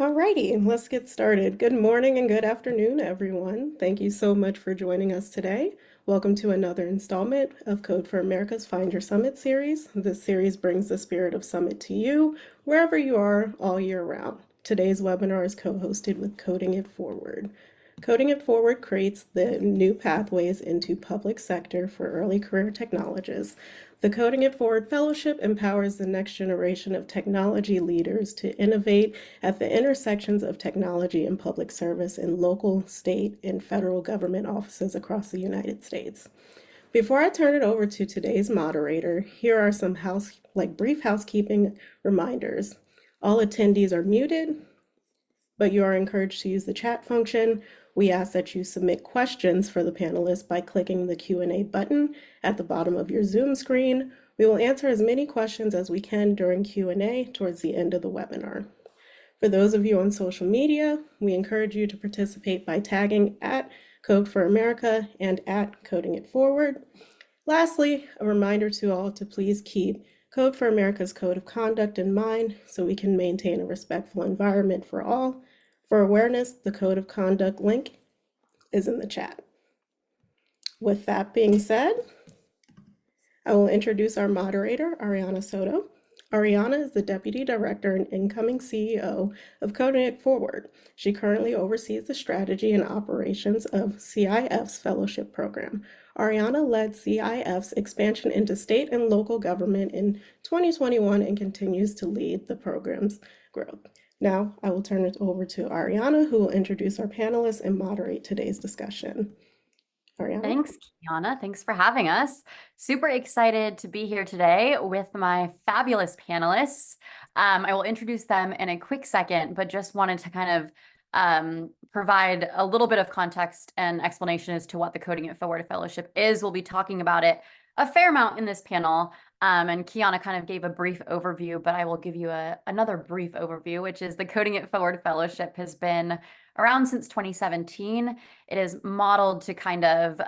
Alrighty, let's get started. Good morning and good afternoon, everyone. Thank you so much for joining us today. Welcome to another installment of Code for America's Find Your Summit series. This series brings the spirit of Summit to you, wherever you are, all year round. Today's webinar is co-hosted with Coding It Forward. Coding It Forward creates the new pathways into public sector for early career technologists. The Coding It Forward Fellowship empowers the next generation of technology leaders to innovate at the intersections of technology and public service in local, state, and federal government offices across the United States. Before I turn it over to today's moderator, here are some brief housekeeping reminders. All attendees are muted, but you are encouraged to use the chat function. We ask that you submit questions for the panelists by clicking the Q&A button at the bottom of your Zoom screen. We will answer as many questions as we can during Q&A towards the end of the webinar. For those of you on social media, we encourage you to participate by tagging at Code for America and at Coding It Forward. Lastly, a reminder to all to please keep Code for America's Code of Conduct in mind so we can maintain a respectful environment for all. For awareness, the Code of Conduct link is in the chat. With that being said, I will introduce our moderator, Ariana Soto. Ariana is the Deputy Director and incoming CEO of Coding It Forward. She currently oversees the strategy and operations of CIF's fellowship program. Ariana led CIF's expansion into state and local government in 2021 and continues to lead the program's growth. Now, I will turn it over to Ariana, who will introduce our panelists and moderate today's discussion. Ariana? Thanks, Kiana. Thanks for having us. Super excited to be here today with my fabulous panelists. I will introduce them in a quick second, but just wanted to kind of provide a little bit of context and explanation as to what the Coding It Forward Fellowship is. We'll be talking about it a fair amount in this panel. And Kiana kind of gave a brief overview, but I will give you another brief overview, which is the Coding It Forward Fellowship has been around since 2017. It is modeled to kind of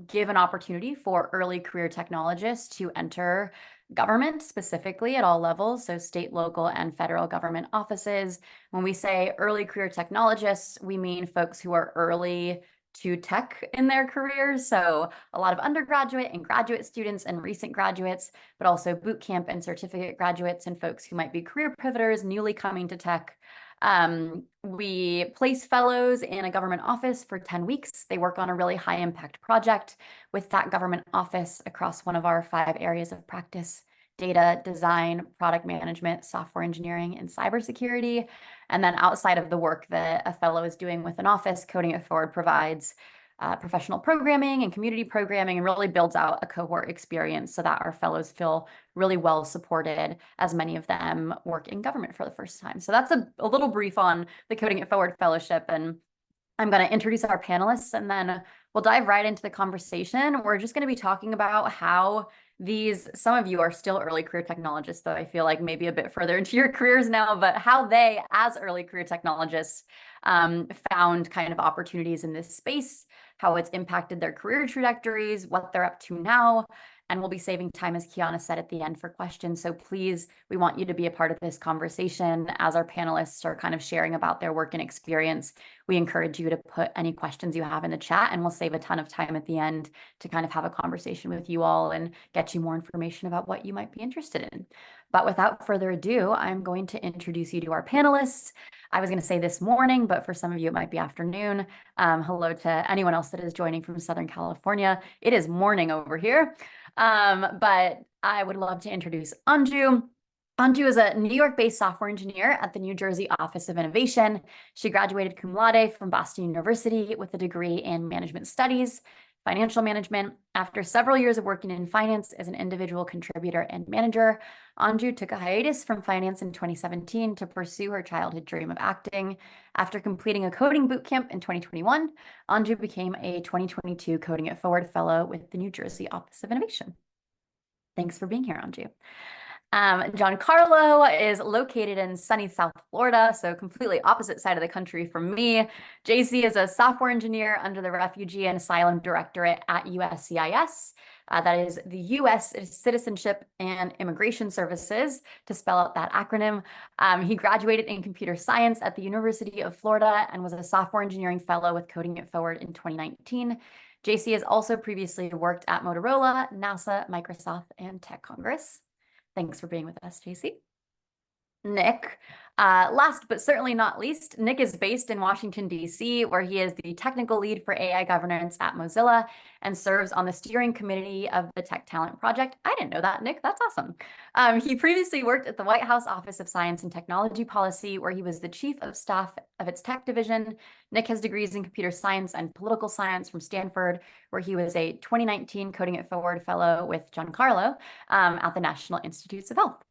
give an opportunity for early career technologists to enter government, specifically at all levels, so state, local, and federal government offices. When we say early career technologists, we mean folks who are early to tech in their careers. So a lot of undergraduate and graduate students and recent graduates, but also boot camp and certificate graduates and folks who might be career pivoters newly coming to tech. We place fellows in a government office for 10 weeks. They work on a really high impact project with that government office across one of our 5 areas of practice: data, design, product management, software engineering, and cybersecurity. And then outside of the work that a fellow is doing with an office, Coding It Forward provides professional programming and community programming and really builds out a cohort experience so that our fellows feel really well supported, as many of them work in government for the first time. So that's a little brief on the Coding It Forward Fellowship. And I'm going to introduce our panelists and then we'll dive right into the conversation. We're just going to be talking about how some of you are still early career technologists, though I feel like maybe a bit further into your careers now, but how they, as early career technologists, found kind of opportunities in this space, how it's impacted their career trajectories, what they're up to now. And we'll be saving time, as Kiana said, at the end for questions. So please, we want you to be a part of this conversation as our panelists are kind of sharing about their work and experience. We encourage you to put any questions you have in the chat, and we'll save a ton of time at the end to kind of have a conversation with you all and get you more information about what you might be interested in. But without further ado, I'm going to introduce you to our panelists. I was going to say this morning, but for some of you, it might be afternoon. Hello to anyone else that is joining from Southern California. It is morning over here. But I would love to introduce Anju. Anju is a New York-based software engineer at the New Jersey Office of Innovation. She graduated cum laude from Boston University with a degree in management studies, financial management. After several years of working in finance as an individual contributor and manager, Anju took a hiatus from finance in 2017 to pursue her childhood dream of acting. After completing a coding bootcamp in 2021, Anju became a 2022 Coding It Forward Fellow with the New Jersey Office of Innovation. Thanks for being here, Anju. Giancarlo is located in sunny South Florida, so completely opposite side of the country from me. JC is a software engineer under the Refugee and Asylum Directorate at USCIS. That is the U.S. Citizenship and Immigration Services, to spell out that acronym. He graduated in computer science at the University of Florida and was a software engineering fellow with Coding It Forward in 2019. JC has also previously worked at Motorola, NASA, Microsoft, and Tech Congress. Thanks for being with us, JC. Nick. Last but certainly not least, Nick is based in Washington, D.C., where he is the technical lead for AI governance at Mozilla and serves on the steering committee of the Tech Talent Project. I didn't know that, Nick. That's awesome. He previously worked at the White House Office of Science and Technology Policy, where he was the chief of staff of its tech division. Nick has degrees in computer science and political science from Stanford, where he was a 2019 Coding It Forward fellow with Giancarlo at the National Institutes of Health.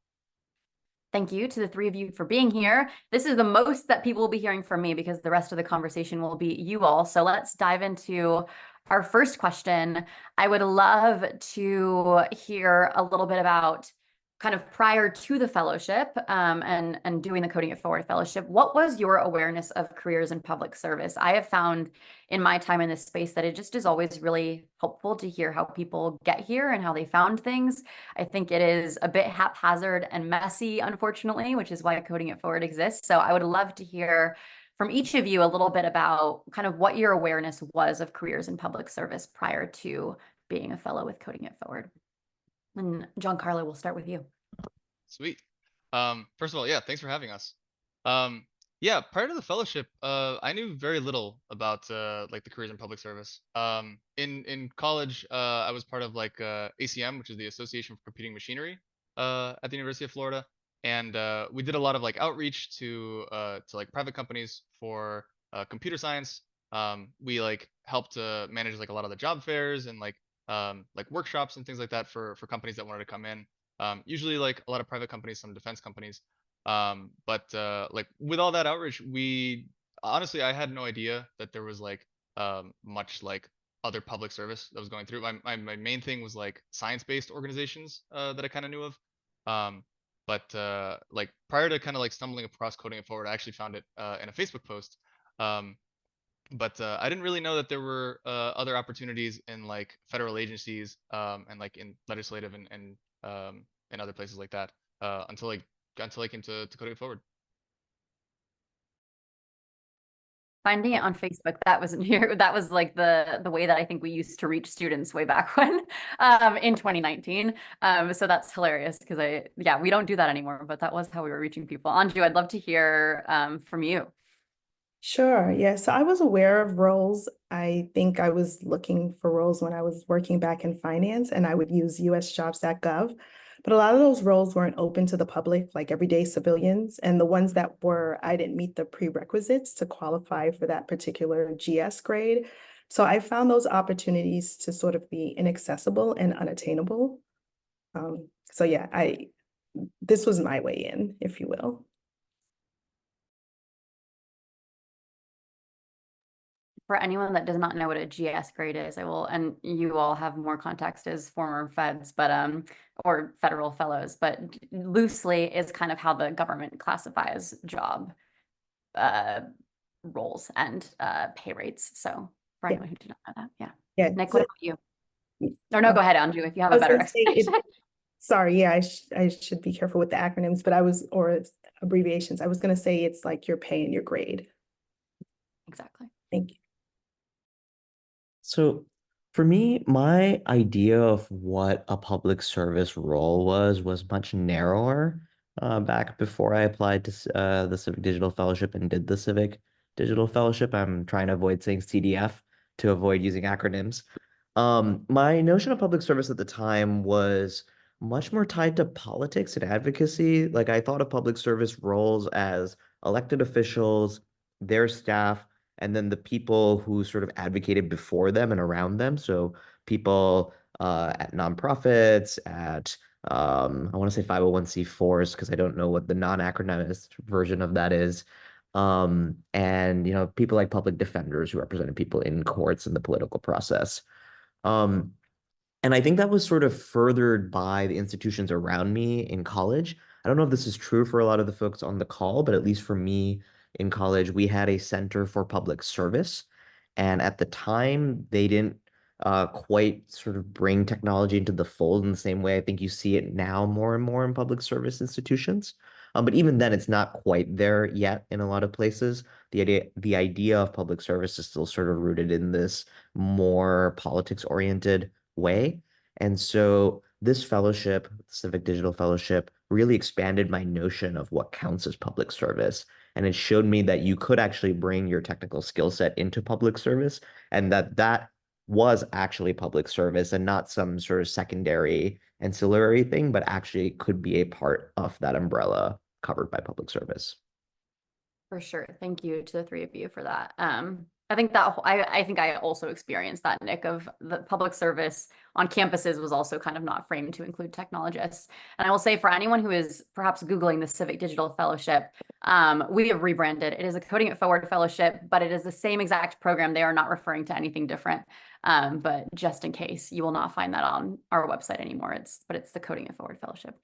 Thank you to the three of you for being here. This is the most that people will be hearing from me because the rest of the conversation will be you all. So let's dive into our first question. I would love to hear a little bit about kind of prior to the fellowship and doing the Coding It Forward fellowship. What was your awareness of careers in public service? I have found in my time in this space that it just is always really helpful to hear how people get here and how they found things. I think it is a bit haphazard and messy, unfortunately, which is why Coding It Forward exists. So I would love to hear from each of you a little bit about kind of what your awareness was of careers in public service prior to being a fellow with Coding It Forward. And Giancarlo, we'll start with you. Sweet. First of all, yeah, thanks for having us. Um, yeah, prior to the fellowship, I knew very little about like the careers in public service. In college, I was part of like ACM, which is the Association for Computing Machinery, at the University of Florida, and we did a lot of like outreach to like private companies for computer science. We like helped manage like a lot of the job fairs and like workshops and things like that for companies that wanted to come in. Usually like a lot of private companies, some defense companies. But like with all that outreach, we honestly I had no idea that there was like much like other public service that was going through. My main thing was like science-based organizations that I kind of knew of. But like prior to kind of like stumbling across Coding It Forward, I actually found it in a Facebook post. Um, but I didn't really know that there were other opportunities in like federal agencies and like in legislative and other places like that until I came to Coding It Forward. Finding it on Facebook, that wasn't here. That was like the way that I think we used to reach students way back when, in 2019. So that's hilarious because we don't do that anymore, but that was how we were reaching people. Anju, I'd love to hear from you. Sure. Yeah. So I was aware of roles. I think I was looking for roles when I was working back in finance, and I would use usjobs.gov. But a lot of those roles weren't open to the public, like everyday civilians. And the ones that were, I didn't meet the prerequisites to qualify for that particular GS grade. So I found those opportunities to sort of be inaccessible and unattainable. So yeah, this was my way in, if you will. For anyone that does not know what a GS grade is, and you all have more context as former feds, but or federal fellows, but loosely is kind of how the government classifies job roles and pay rates. So for anyone who did not know that, yeah. Yeah. Nick, what about you? Or no, go ahead, Andrew, if you have a better explanation. Sorry, yeah, I should be careful with the acronyms, but or abbreviations. I was going to say it's like your pay and your grade. Exactly. Thank you. So for me, my idea of what a public service role was much narrower back before I applied to the Civic Digital Fellowship and did the Civic Digital Fellowship. I'm trying to avoid saying CDF to avoid using acronyms. My notion of public service at the time was much more tied to politics and advocacy. Like I thought of public service roles as elected officials, their staff, and then the people who sort of advocated before them and around them. So people at nonprofits, at I want to say 501(c)(4)s because I don't know what the non-acronymous version of that is. And people like public defenders who represented people in courts and the political process. Um, and I think that was sort of furthered by the institutions around me in college. I don't know if this is true for a lot of the folks on the call, but at least for me in college, we had a Center for Public Service. And at the time, they didn't quite sort of bring technology into the fold in the same way I think you see it now more and more in public service institutions. But even then, it's not quite there yet in a lot of places. The idea of public service is still sort of rooted in this more politics-oriented way. And so this fellowship, Civic Digital Fellowship, really expanded my notion of what counts as public service. And it showed me that you could actually bring your technical skill set into public service, and that was actually public service and not some sort of secondary ancillary thing, but actually could be a part of that umbrella covered by public service. For sure. Thank you to the three of you for that. I think I think I also experienced that, Nick, of the public service on campuses was also kind of not framed to include technologists. And I will say for anyone who is perhaps Googling the Civic Digital Fellowship, we have rebranded. It is a Coding It Forward Fellowship, but it is the same exact program. They are not referring to anything different. But just in case, you will not find that on our website anymore. It's the Coding It Forward Fellowship.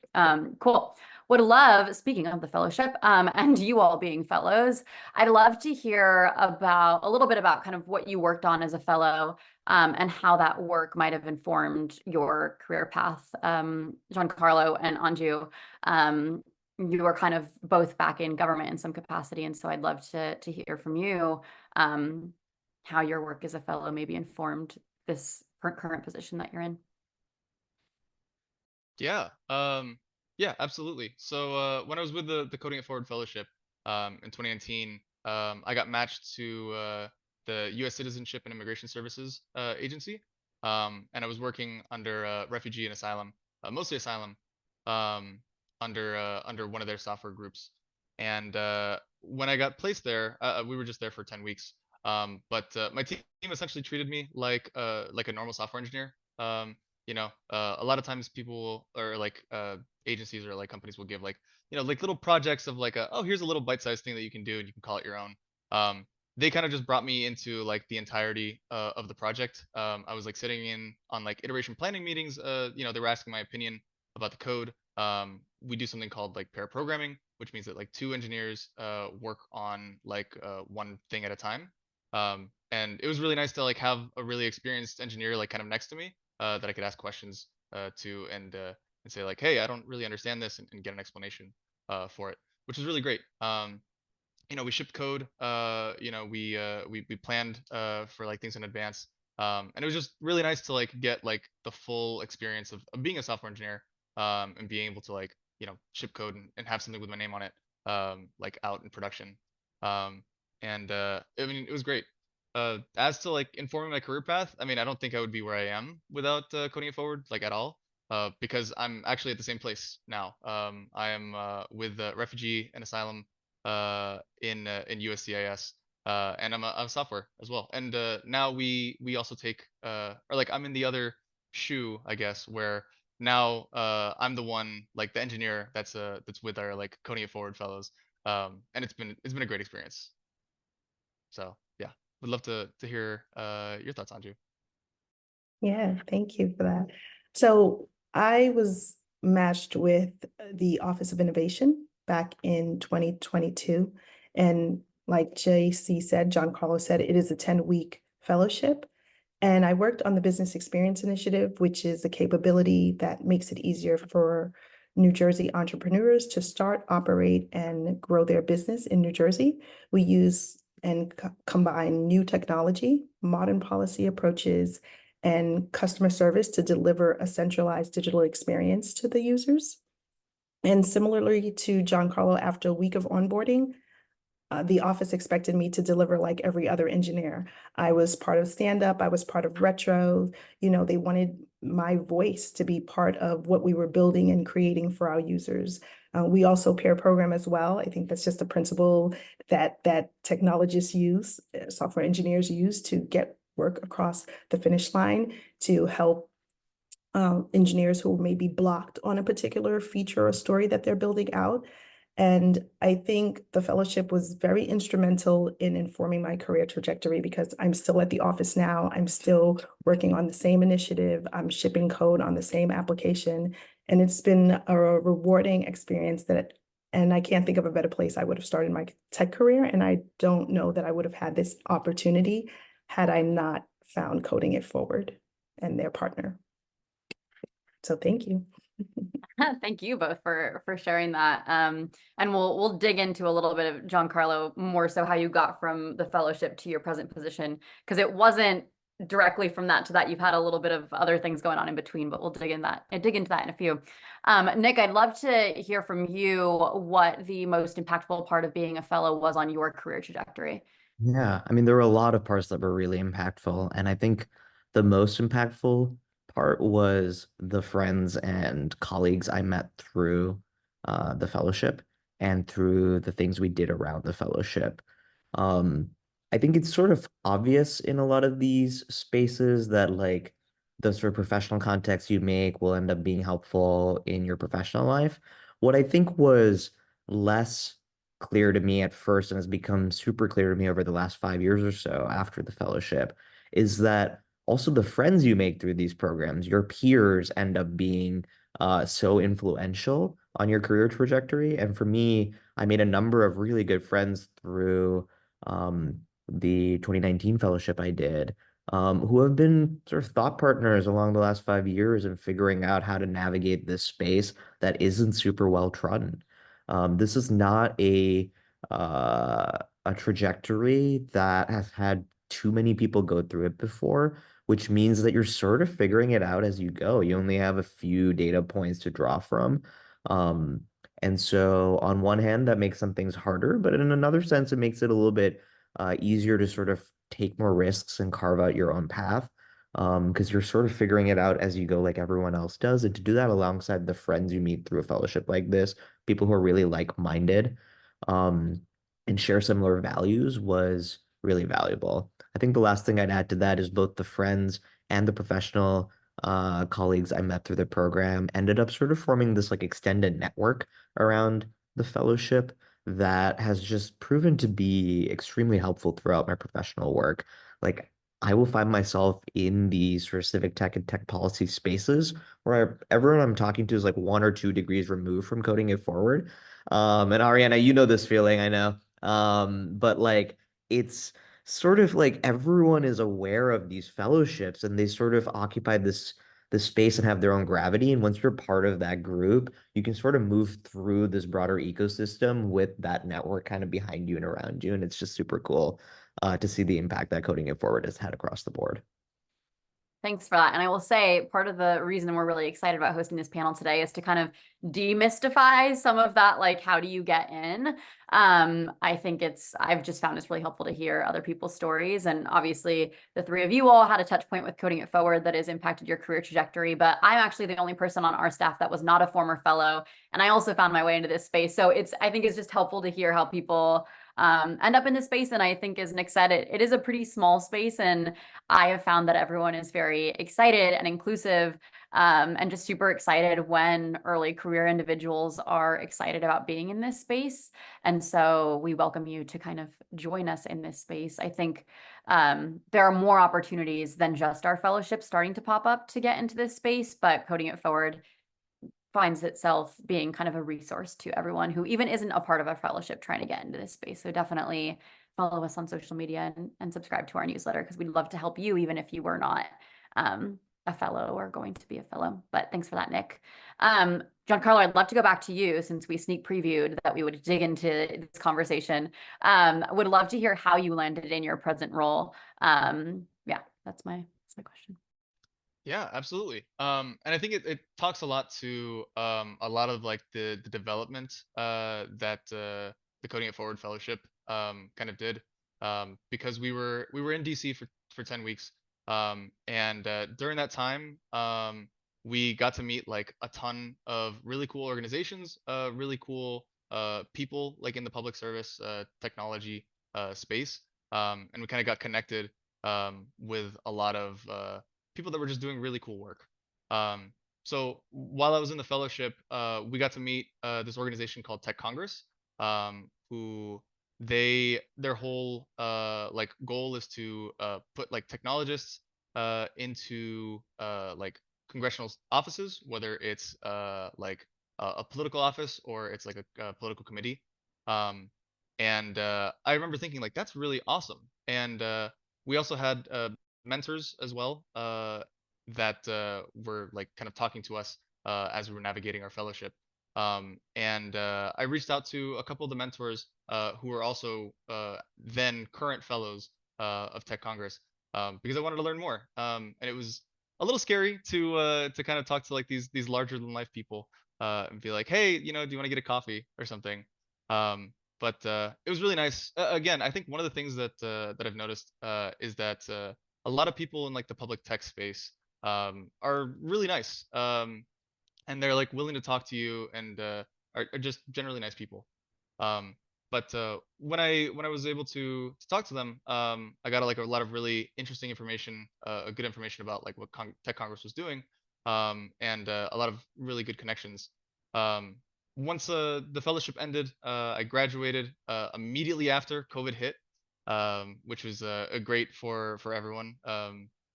Cool. Would love, speaking of the fellowship, and you all being fellows, I'd love to hear about a little bit about kind of what you worked on as a fellow, and how that work might have informed your career path. Giancarlo and Anju, you are kind of both back in government in some capacity, and so I'd love to hear from you how your work as a fellow maybe informed this current position that you're in. Yeah. Yeah, absolutely. So when I was with the Coding It Forward Fellowship in 2019, I got matched to the U.S. Citizenship and Immigration Services agency, and I was working under refugee and asylum, mostly asylum, under one of their software groups. And when I got placed there, we were just there for 10 weeks. But my team essentially treated me like a normal software engineer. A lot of times people or like agencies or like companies will give like like little projects of like oh, here's a little bite-sized thing that you can do and you can call it your own. They kind of just brought me into like the entirety of the project. I was like sitting in on like iteration planning meetings. They were asking my opinion about the code. We do something called like pair programming, which means that like two engineers work on like one thing at a time. And it was really nice to like have a really experienced engineer like kind of next to me that I could ask questions to and say like, hey, I don't really understand this, and get an explanation for it, which is really great. We shipped code. We planned for like things in advance, and it was just really nice to like get like the full experience of being a software engineer, and being able to like ship code and have something with my name on it, like out in production. And I mean, it was great. As to like informing my career path, I mean, I don't think I would be where I am without Coding It Forward, like at all. Because I'm actually at the same place now. I am with refugee and asylum in USCIS, and I'm a software as well. And now we also take or like I'm in the other shoe, I guess, where now I'm the one like the engineer that's with our like Coding It Forward fellows. And it's been a great experience. So yeah, would love to hear your thoughts, Anju. Yeah, thank you for that. So I was matched with the Office of Innovation back in 2022. And like JC said, Giancarlo said, it is a 10-week fellowship. And I worked on the Business Experience Initiative, which is a capability that makes it easier for New Jersey entrepreneurs to start, operate, and grow their business in New Jersey. We use and combine new technology, modern policy approaches, and customer service to deliver a centralized digital experience to the users. And similarly to Giancarlo, after a week of onboarding, the office expected me to deliver like every other engineer. I was part of stand up, I was part of retro. They wanted my voice to be part of what we were building and creating for our users. We also pair program as well. I think that's just a principle that technologists use, software engineers use to get work across the finish line, to help engineers who may be blocked on a particular feature or story that they're building out. And I think the fellowship was very instrumental in informing my career trajectory, because I'm still at the office now. I'm still working on the same initiative. I'm shipping code on the same application. And it's been a rewarding experience and I can't think of a better place I would have started my tech career. And I don't know that I would have had this opportunity had I not found Coding It Forward. and their partner. So thank you. Thank you both for sharing that. And we'll dig into a little bit of Giancarlo, more so how you got from the fellowship to your present position, because it wasn't directly from that to that. You've had a little bit of other things going on in between, but we'll dig into that in a few. Nick, I'd love to hear from you what the most impactful part of being a fellow was on your career trajectory. Yeah, I mean, there were a lot of parts that were really impactful, and I think the most impactful part was the friends and colleagues I met through the fellowship and through the things we did around the fellowship. Um, I think it's sort of obvious in a lot of these spaces that like the sort of professional contacts you make will end up being helpful in your professional life. What I think was less clear to me at first and has become super clear to me over the last 5 years or so after the fellowship is that also the friends you make through these programs, your peers end up being so influential on your career trajectory. And for me, I made a number of really good friends through the 2019 fellowship I did, who have been sort of thought partners along the last 5 years in figuring out how to navigate this space that isn't super well trodden. This is not a trajectory that has had too many people go through it before, which means that you're sort of figuring it out as you go. You only have a few data points to draw from. Um, and so on one hand, that makes some things harder, but in another sense, it makes it a little bit easier to sort of take more risks and carve out your own path. Because you're sort of figuring it out as you go, like everyone else does. And to do that alongside the friends you meet through a fellowship like this, people who are really like-minded, um, and share similar values was really valuable. I think the last thing I'd add to that is both the friends and the professional colleagues I met through the program ended up sort of forming this like extended network around the fellowship that has just proven to be extremely helpful throughout my professional work. Like I will find myself in these sort of civic tech and tech policy spaces where everyone I'm talking to is like 1 or 2 degrees removed from coding it forward. And Ariana, you know this feeling, I know. But like it's sort of like everyone is aware of these fellowships and they sort of occupy this space and have their own gravity. And once you're part of that group, you can sort of move through this broader ecosystem with that network kind of behind you and around you. And it's just super cool to see the impact that coding it forward has had across the board. Thanks for that. And I will say part of the reason we're really excited about hosting this panel today is to kind of demystify some of that, like how do you get in? I think I've just found it's really helpful to hear other people's stories. And obviously the three of you all had a touch point with Coding It Forward that has impacted your career trajectory, but I'm actually the only person on our staff that was not a former fellow. And I also found my way into this space. So I think it's just helpful to hear how people end up in this space. And I think, as Nick said, it is a pretty small space, and I have found that everyone is very excited and inclusive, and just super excited when early career individuals are excited about being in this space. And so we welcome you to kind of join us in this space. I think there are more opportunities than just our fellowship starting to pop up to get into this space, but Coding It Forward finds itself being kind of a resource to everyone who even isn't a part of a fellowship trying to get into this space. So definitely follow us on social media and subscribe to our newsletter, because we'd love to help you even if you were not a fellow or going to be a fellow. But thanks for that, Nick. Giancarlo, I'd love to go back to you since we sneak previewed that we would dig into this conversation. Would love to hear how you landed in your present role. Yeah, that's my question. Yeah, absolutely. And I think it talks a lot to a lot of like the development that the Coding It Forward Fellowship kind of did, because we were in DC for 10 weeks, and during that time we got to meet like a ton of really cool organizations, really cool people like in the public service technology space, and we kind of got connected with a lot of people that were just doing really cool work. So while I was in the fellowship, we got to meet this organization called Tech Congress, who their whole like goal is to put like technologists into like congressional offices, whether it's like a political office or it's like a political committee. Um, and I remember thinking like that's really awesome. And we also had mentors as well that were like kind of talking to us as we were navigating our fellowship. And I reached out to a couple of the mentors who were also then current fellows of Tech Congress because I wanted to learn more. And it was a little scary to kind of talk to like these larger than life people and be like, hey, do you want to get a coffee or something? But it was really nice. Again, I think one of the things that I've noticed is that a lot of people in like the public tech space are really nice. And they're like willing to talk to you and are just generally nice people. Um, but when I was able to talk to them, I got like a lot of really interesting information, good information about like what Tech Congress was doing, and a lot of really good connections. Um, Once the fellowship ended, I graduated immediately after COVID hit, which was a great for everyone.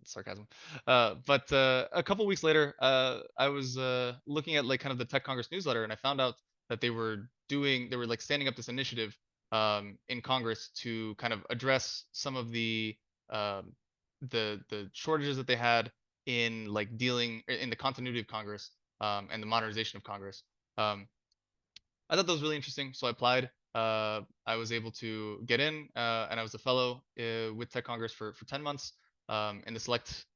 Sarcasm. But a couple weeks later, I was looking at like kind of the Tech Congress newsletter, and I found out that they were like standing up this initiative in Congress to kind of address some of um, the shortages that they had in like dealing in the continuity of Congress and the modernization of Congress. Um, I thought that was really interesting, so I applied. I was able to get in, and I was a fellow with Tech Congress for 10 months in the select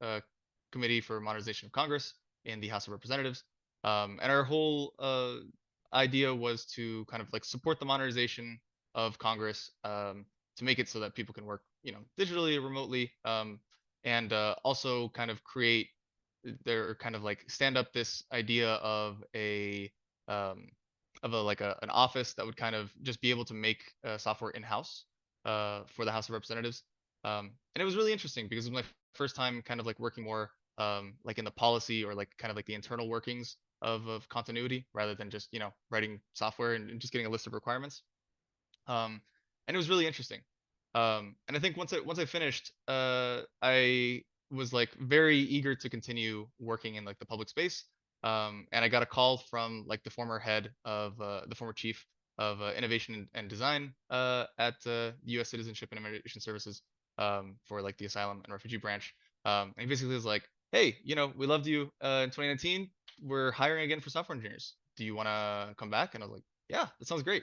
committee for modernization of Congress in the House of Representatives. And our whole idea was to kind of like support the modernization of Congress to make it so that people can work, digitally, remotely, and also kind of create their kind of like stand up this idea um, of an office that would kind of just be able to make software in-house for the House of Representatives. And it was really interesting because it was my first time kind of like working more like in the policy or like kind of like the internal workings of continuity rather than just writing software and just getting a list of requirements. And it was really interesting. And I think once I finished, I was like very eager to continue working in like the public space. And I got a call from like the former chief of innovation and design at U.S. Citizenship and Immigration Services for like the asylum and refugee branch. And he basically was like, "Hey, we loved you in 2019. We're hiring again for software engineers. Do you want to come back?" And I was like, "Yeah, that sounds great."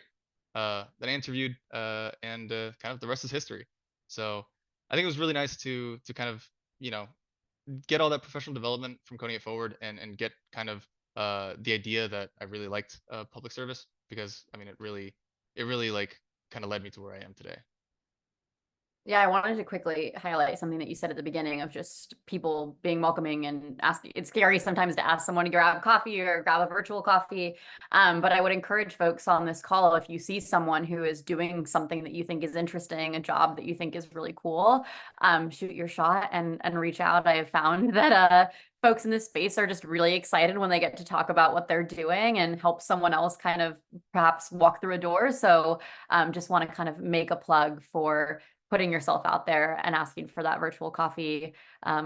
Then I interviewed, and kind of the rest is history. So I think it was really nice to kind of you know get all that professional development from coding it forward and get kind of the idea that I really liked public service because I mean it really like kind of led me to where I am today. Yeah, I wanted to quickly highlight something that you said at the beginning of just people being welcoming and asking. It's scary sometimes to ask someone to grab coffee or grab a virtual coffee. But I would encourage folks on this call, if you see someone who is doing something that you think is interesting, a job that you think is really cool, shoot your shot and reach out. I have found that folks in this space are just really excited when they get to talk about what they're doing and help someone else kind of perhaps walk through a door. So just want to kind of make a plug for putting yourself out there and asking for that virtual coffee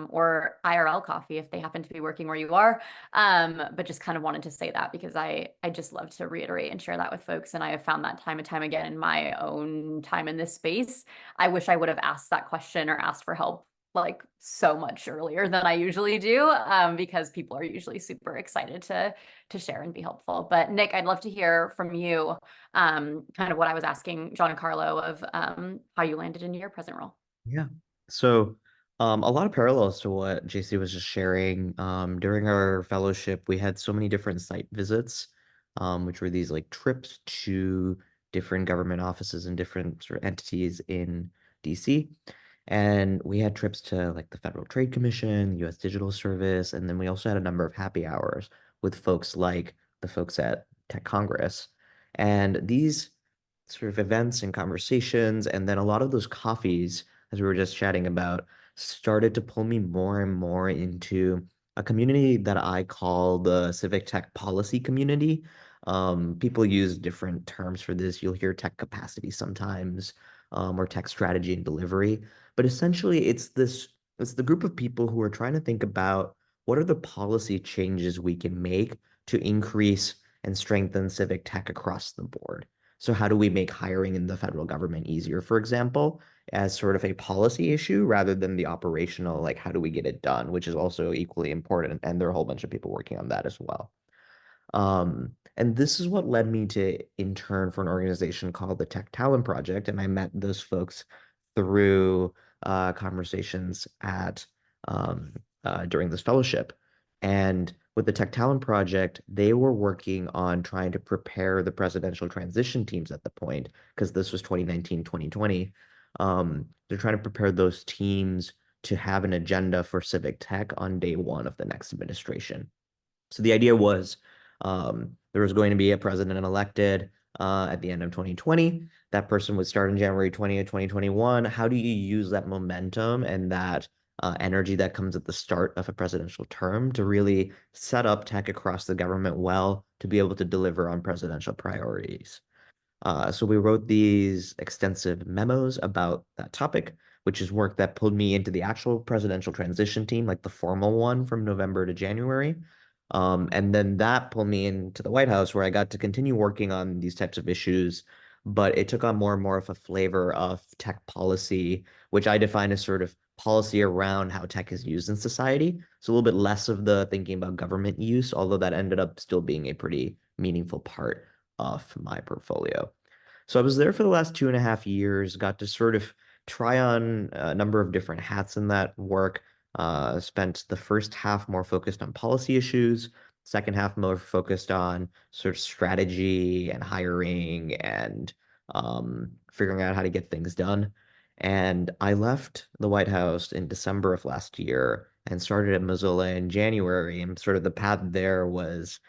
or IRL coffee if they happen to be working where you are. But just kind of wanted to say that because I just love to reiterate and share that with folks. And I have found that time and time again in my own time in this space. I wish I would have asked that question or asked for help like so much earlier than I usually do because people are usually super excited to share and be helpful. But Nick, I'd love to hear from you kind of what I was asking John and Carlo of how you landed into your present role. Yeah. So, a lot of parallels to what JC was just sharing. During our fellowship, we had so many different site visits, which were these like trips to different government offices and different sort of entities in DC. And we had trips to like the Federal Trade Commission, U.S. Digital Service, and then we also had a number of happy hours with folks like the folks at Tech Congress. And these sort of events and conversations, and then a lot of those coffees, as we were just chatting about, started to pull me more and more into a community that I call the civic tech policy community. People use different terms for this. You'll hear tech capacity sometimes, or tech strategy and delivery. But essentially, it's the group of people who are trying to think about what are the policy changes we can make to increase and strengthen civic tech across the board. So how do we make hiring in the federal government easier, for example, as sort of a policy issue rather than the operational, like how do we get it done, which is also equally important. And there are a whole bunch of people working on that as well. And this is what led me to intern for an organization called the Tech Talent Project. And I met those folks through conversations at during this fellowship. And with the Tech Talent Project, they were working on trying to prepare the presidential transition teams at the point, because this was 2019, 2020. They're trying to prepare those teams to have an agenda for civic tech on day one of the next administration. So the idea was there was going to be a president elected at the end of 2020. That person would start in January 20th, 2021. How do you use that momentum and that energy that comes at the start of a presidential term to really set up tech across the government well to be able to deliver on presidential priorities? So we wrote these extensive memos about that topic, which is work that pulled me into the actual presidential transition team, like the formal one from November to January. And then that pulled me into the White House, where I got to continue working on these types of issues, but it took on more and more of a flavor of tech policy, which I define as sort of policy around how tech is used in society. So a little bit less of the thinking about government use, although that ended up still being a pretty meaningful part of my portfolio. So I was there for the last 2.5 years, got to sort of try on a number of different hats in that work. Spent the first half more focused on policy issues, second half more focused on sort of strategy and hiring and figuring out how to get things done. And I left the White House in December of last year and started at Mozilla in January. And sort of the path there was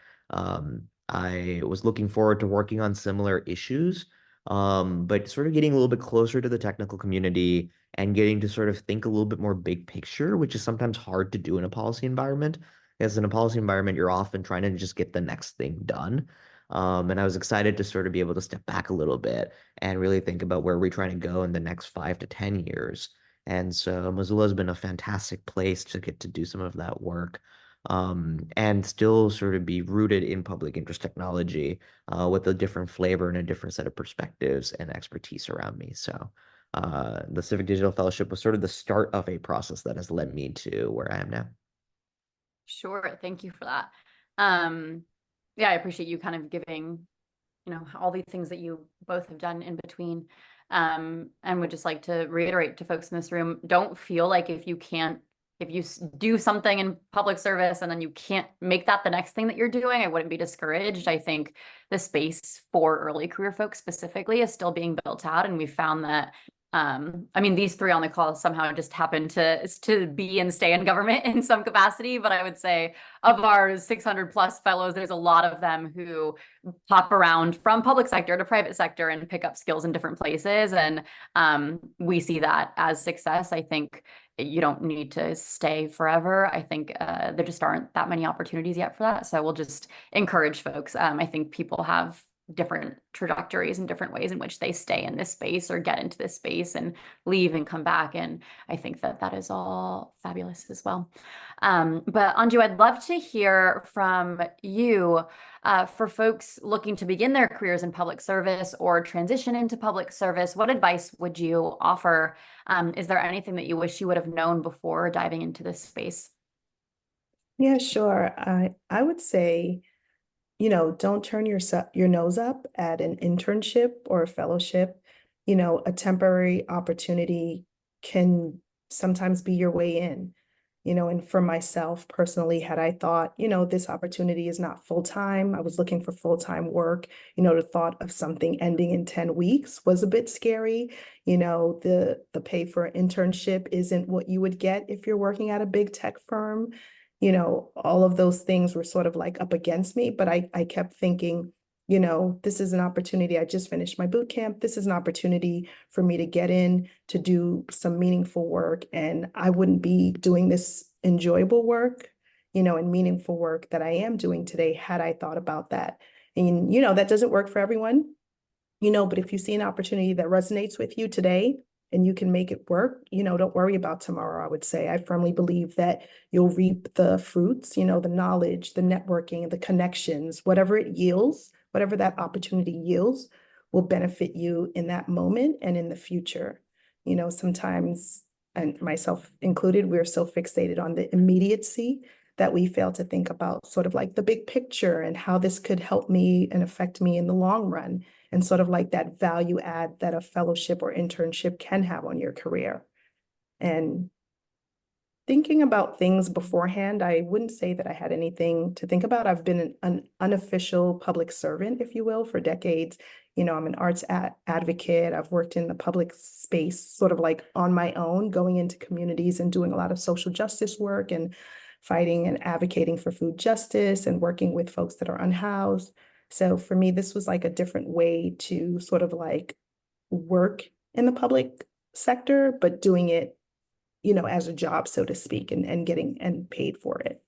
I was looking forward to working on similar issues, but sort of getting a little bit closer to the technical community and getting to sort of think a little bit more big picture, which is sometimes hard to do in a policy environment. Because in a policy environment, you're often trying to just get the next thing done. And I was excited to sort of be able to step back a little bit and really think about where we're trying to go in the next 5 to 10 years. And so Mozilla has been a fantastic place to get to do some of that work, and still sort of be rooted in public interest technology with a different flavor and a different set of perspectives and expertise around me. So the Civic Digital Fellowship was sort of the start of a process that has led me to where I am now. Sure. Thank you for that. Yeah, I appreciate you kind of giving, all these things that you both have done in between. And would just like to reiterate to folks in this room, don't feel like if you do something in public service and then you can't make that the next thing that you're doing, I wouldn't be discouraged. I think the space for early career folks specifically is still being built out. And we found that these three on the call somehow just happen to be and stay in government in some capacity. But I would say of our 600 plus fellows, there's a lot of them who pop around from public sector to private sector and pick up skills in different places. And we see that as success. I think you don't need to stay forever. I think there just aren't that many opportunities yet for that. So we'll just encourage folks. I think people have different trajectories and different ways in which they stay in this space or get into this space and leave and come back. And I think that is all fabulous as well. But Anju, I'd love to hear from you for folks looking to begin their careers in public service or transition into public service. What advice would you offer? Is there anything that you wish you would have known before diving into this space? Yeah, sure. I would say, don't turn your nose up at an internship or a fellowship. A temporary opportunity can sometimes be your way in. And for myself personally, had I thought, this opportunity is not full-time, I was looking for full-time work, the thought of something ending in 10 weeks was a bit scary. The pay for an internship isn't what you would get if you're working at a big tech firm. All of those things were sort of like up against me, but I kept thinking, this is an opportunity. I just finished my boot camp. This is an opportunity for me to get in to do some meaningful work. And I wouldn't be doing this enjoyable work, and meaningful work that I am doing today had I thought about that. And, that doesn't work for everyone, but if you see an opportunity that resonates with you today and you can make it work, don't worry about tomorrow, I would say. I firmly believe that you'll reap the fruits, the knowledge, the networking, the connections, whatever it yields, whatever that opportunity yields will benefit you in that moment and in the future. You know, sometimes, and myself included, we're so fixated on the immediacy that we fail to think about sort of like the big picture and how this could help me and affect me in the long run, and sort of like that value add that a fellowship or internship can have on your career. And thinking about things beforehand, I wouldn't say that I had anything to think about. I've been an unofficial public servant, if you will, for decades. You know, I'm an arts advocate. I've worked in the public space sort of like on my own, going into communities and doing a lot of social justice work and fighting and advocating for food justice and working with folks that are unhoused. So for me, this was like a different way to sort of like work in the public sector, but doing it, you know, as a job, so to speak, and getting and paid for it,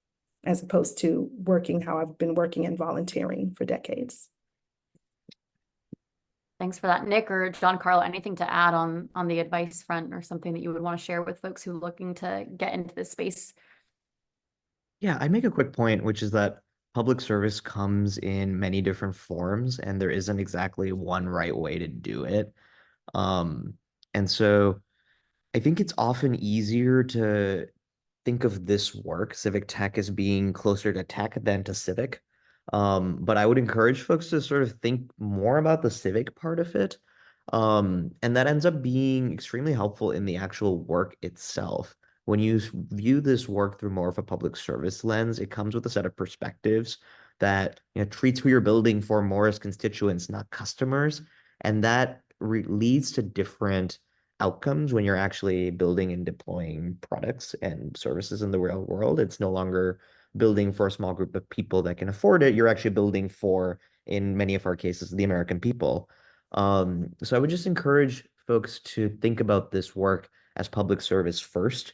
as opposed to working how I've been working and volunteering for decades. Thanks for that, Nick or John Carlo. Anything to add on the advice front, or something that you would want to share with folks who are looking to get into this space? Yeah, I'd make a quick point, which is that public service comes in many different forms, and there isn't exactly one right way to do it. Um, and so I think it's often easier to think of this work, civic tech, as being closer to tech than to civic. But I would encourage folks to sort of think more about the civic part of it. And that ends up being extremely helpful in the actual work itself. When you view this work through more of a public service lens, it comes with a set of perspectives that, treats who you're building for more as constituents, not customers. And that leads to different outcomes when you're actually building and deploying products and services in the real world. It's no longer building for a small group of people that can afford it. You're actually building for, in many of our cases, the American people. So I would just encourage folks to think about this work as public service first.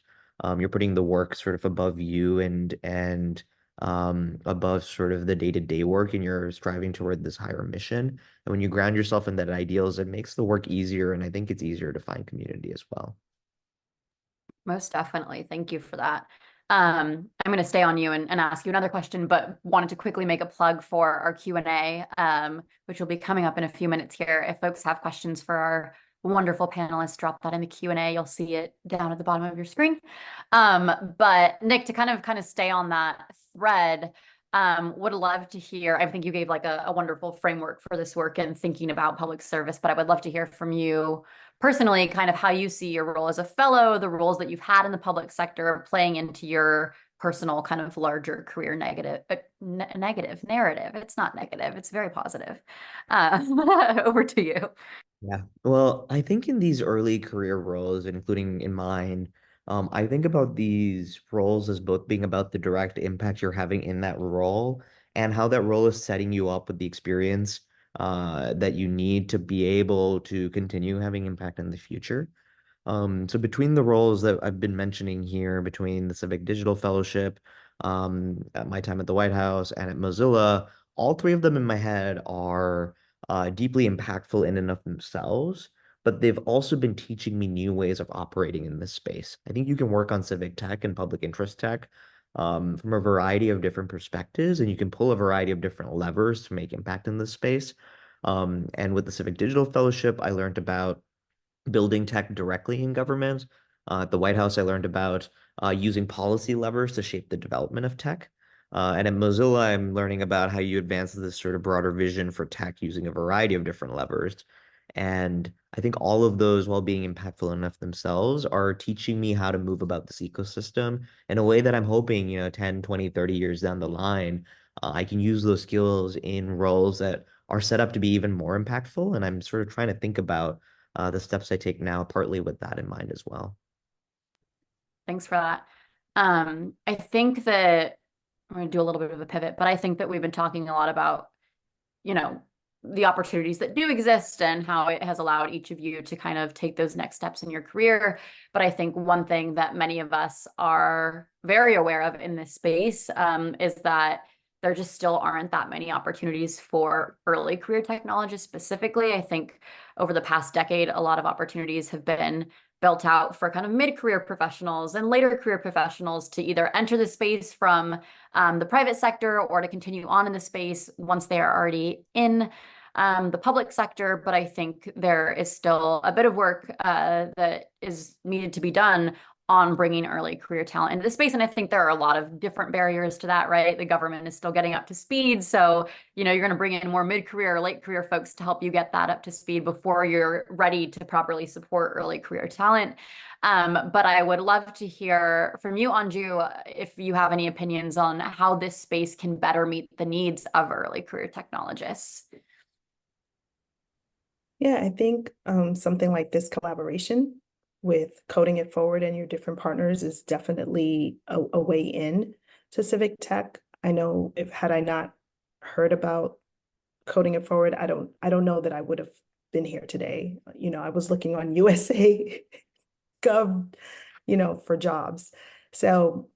You're putting the work sort of above you and above sort of the day-to-day work, and you're striving toward this higher mission. And when you ground yourself in that ideals, it makes the work easier, and I think it's easier to find community as well. Most definitely. Thank you for that. I'm going to stay on you and ask you another question, but wanted to quickly make a plug for our Q&A, which will be coming up in a few minutes here. If folks have questions for our wonderful panelists, drop that in the Q&A. You'll see it down at the bottom of your screen. But Nick, to kind of stay on that thread, would love to hear, I think you gave like a wonderful framework for this work and thinking about public service, but I would love to hear from you personally, kind of how you see your role as a fellow, the roles that you've had in the public sector playing into your personal kind of larger career negative narrative. It's not negative, it's very positive. Over to you. Yeah. Well, I think in these early career roles, including in mine, I think about these roles as both being about the direct impact you're having in that role and how that role is setting you up with the experience that you need to be able to continue having impact in the future. So between the roles that I've been mentioning here, between the Civic Digital Fellowship, at my time at the White House and at Mozilla, all three of them in my head are deeply impactful in and of themselves, but they've also been teaching me new ways of operating in this space. I think you can work on civic tech and public interest tech from a variety of different perspectives, and you can pull a variety of different levers to make impact in this space. And with the Civic Digital Fellowship, I learned about building tech directly in government. At the White House, I learned about using policy levers to shape the development of tech. And at Mozilla, I'm learning about how you advance this sort of broader vision for tech using a variety of different levers. And I think all of those, while being impactful enough themselves, are teaching me how to move about this ecosystem in a way that I'm hoping, 10, 20, 30 years down the line, I can use those skills in roles that are set up to be even more impactful. And I'm sort of trying to think about the steps I take now, partly with that in mind as well. Thanks for that. I think that I'm going to do a little bit of a pivot, but I think that we've been talking a lot about, the opportunities that do exist and how it has allowed each of you to kind of take those next steps in your career. But I think one thing that many of us are very aware of in this space is that there just still aren't that many opportunities for early career technologists specifically. I think over the past decade, a lot of opportunities have been built out for kind of mid-career professionals and later career professionals to either enter the space from the private sector or to continue on in the space once they are already in. the public sector, but I think there is still a bit of work that is needed to be done on bringing early career talent into the space. And I think there are a lot of different barriers to that, right? The government is still getting up to speed. So, you're going to bring in more mid-career or late career folks to help you get that up to speed before you're ready to properly support early career talent. But I would love to hear from you, Anju, if you have any opinions on how this space can better meet the needs of early career technologists. Yeah, I think something like this collaboration with Coding It Forward and your different partners is definitely a way in to civic tech. I know if had I not heard about Coding It Forward, I don't know that I would have been here today. I was looking on USA Gov, for jobs. So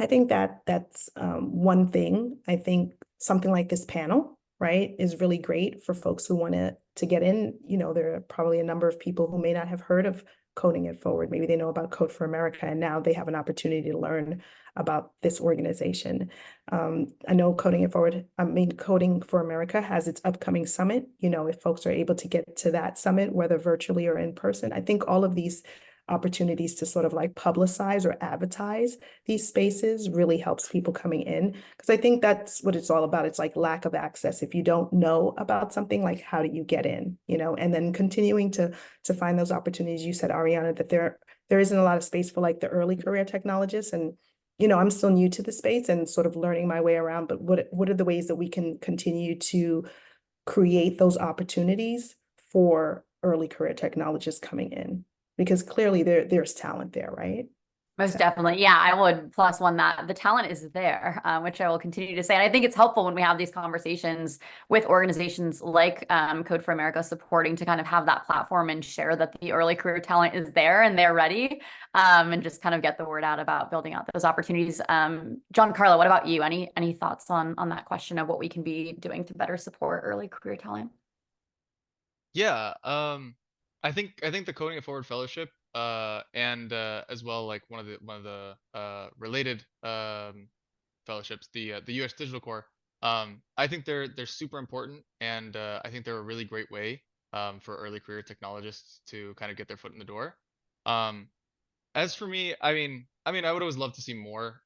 I think that's one thing. I think something like this panel, right, is really great for folks who want to get in. There are probably a number of people who may not have heard of Coding It Forward. Maybe they know about Code for America, and now they have an opportunity to learn about this organization. I know Coding for America has its upcoming summit. If folks are able to get to that summit, whether virtually or in person, I think all of these opportunities to sort of like publicize or advertise these spaces really helps people coming in, because I think that's what it's all about. It's like lack of access. If you don't know about something, like how do you get in, and then continuing to find those opportunities. You said, Ariana, that there isn't a lot of space for like the early career technologists, and I'm still new to the space and sort of learning my way around, but what are the ways that we can continue to create those opportunities for early career technologists coming in? Because clearly there's talent there, right? Most So. definitely. Yeah, I would plus one that the talent is there, which I will continue to say. And I think it's helpful when we have these conversations with organizations like Code for America supporting to kind of have that platform and share that the early career talent is there and they're ready, and just kind of get the word out about building out those opportunities. Giancarlo, what about you? Any thoughts on that question of what we can be doing to better support early career talent? Yeah, I think the Coding It Forward Fellowship, and as well, like one of the related fellowships, the U.S. Digital Corps. I think they're super important, and I think they're a really great way for early career technologists to kind of get their foot in the door. Um, as for me, I would always love to see more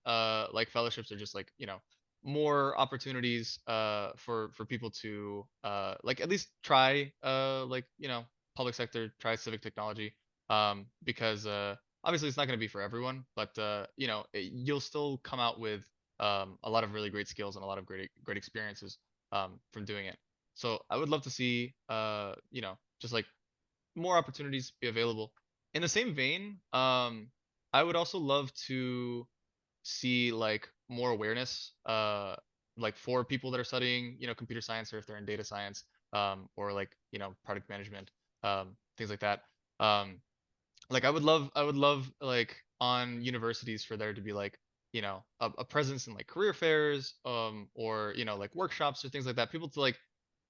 like fellowships, or just like, more opportunities for people to like at least try like, public sector, try civic technology, because obviously it's not going to be for everyone, but you'll still come out with a lot of really great skills and a lot of great experiences from doing it. So I would love to see just like more opportunities be available. In the same vein, I would also love to see like more awareness, like for people that are studying, computer science, or if they're in data science, or like, product management, things like that. Um, like I would love like on universities for there to be like, a presence in like career fairs, or like workshops or things like that, people to like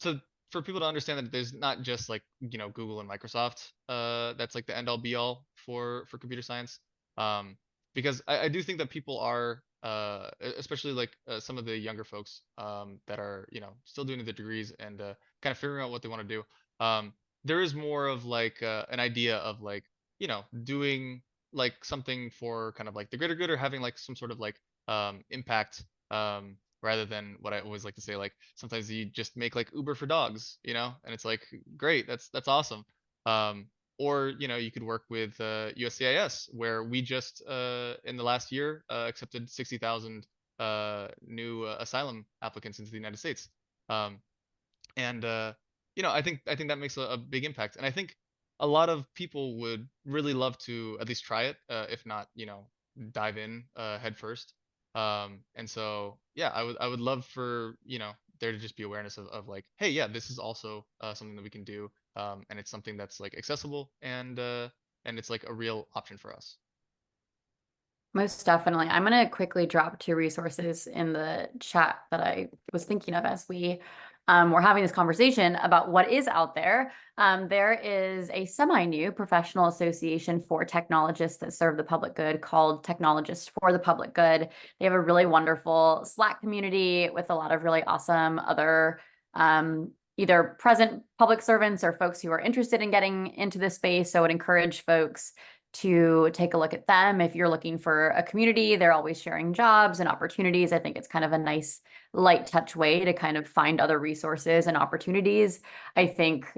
to for people to understand that there's not just like, Google and Microsoft that's like the end all be all for computer science, um because I do think that people are especially like some of the younger folks that are, still doing the degrees, and kind of figuring out what they want to do. There is more of like an idea of like, doing like something for kind of like the greater good, or having like some sort of like impact, rather than what I always like to say, like sometimes you just make like Uber for dogs, and it's like great, that's awesome. Um, or you could work with USCIS, where we just in the last year accepted 60,000 new asylum applicants into the United States. Um, and I think that makes a big impact, and I think a lot of people would really love to at least try it, if not, dive in head first. And so yeah, I would love for, there to just be awareness of like, hey, yeah, this is also something that we can do, and it's something that's like accessible, and it's like a real option for us. Most definitely. I'm going to quickly drop two resources in the chat that I was thinking of as we were having this conversation about what is out there. There is a semi-new professional association for technologists that serve the public good called Technologists for the Public Good. They have a really wonderful Slack community with a lot of really awesome other either present public servants or folks who are interested in getting into this space. So I would encourage folks to take a look at them. If you're looking for a community, they're always sharing jobs and opportunities. I think it's kind of a nice light touch way to kind of find other resources and opportunities. I think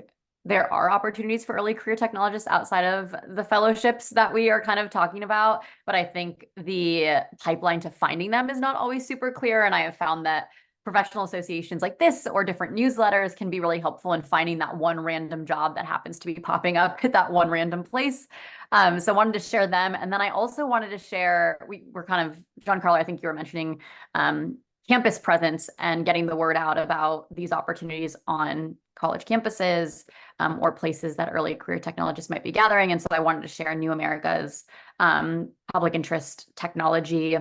there are opportunities for early career technologists outside of the fellowships that we are kind of talking about, but I think the pipeline to finding them is not always super clear. And I have found that professional associations like this or different newsletters can be really helpful in finding that one random job that happens to be popping up at that one random place. So I wanted to share them. And then I also wanted to share, we're kind of, Giancarlo, I think you were mentioning campus presence and getting the word out about these opportunities on college campuses or places that early career technologists might be gathering. And so I wanted to share New America's public interest technology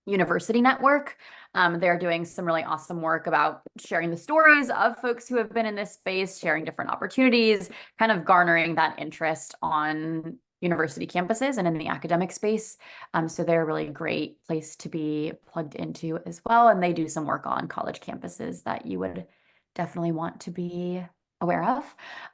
university network. They're doing some really awesome work about sharing the stories of folks who have been in this space, sharing different opportunities, kind of garnering that interest on university campuses and in the academic space. So they're a really great place to be plugged into as well. And they do some work on college campuses that you would definitely want to be aware of.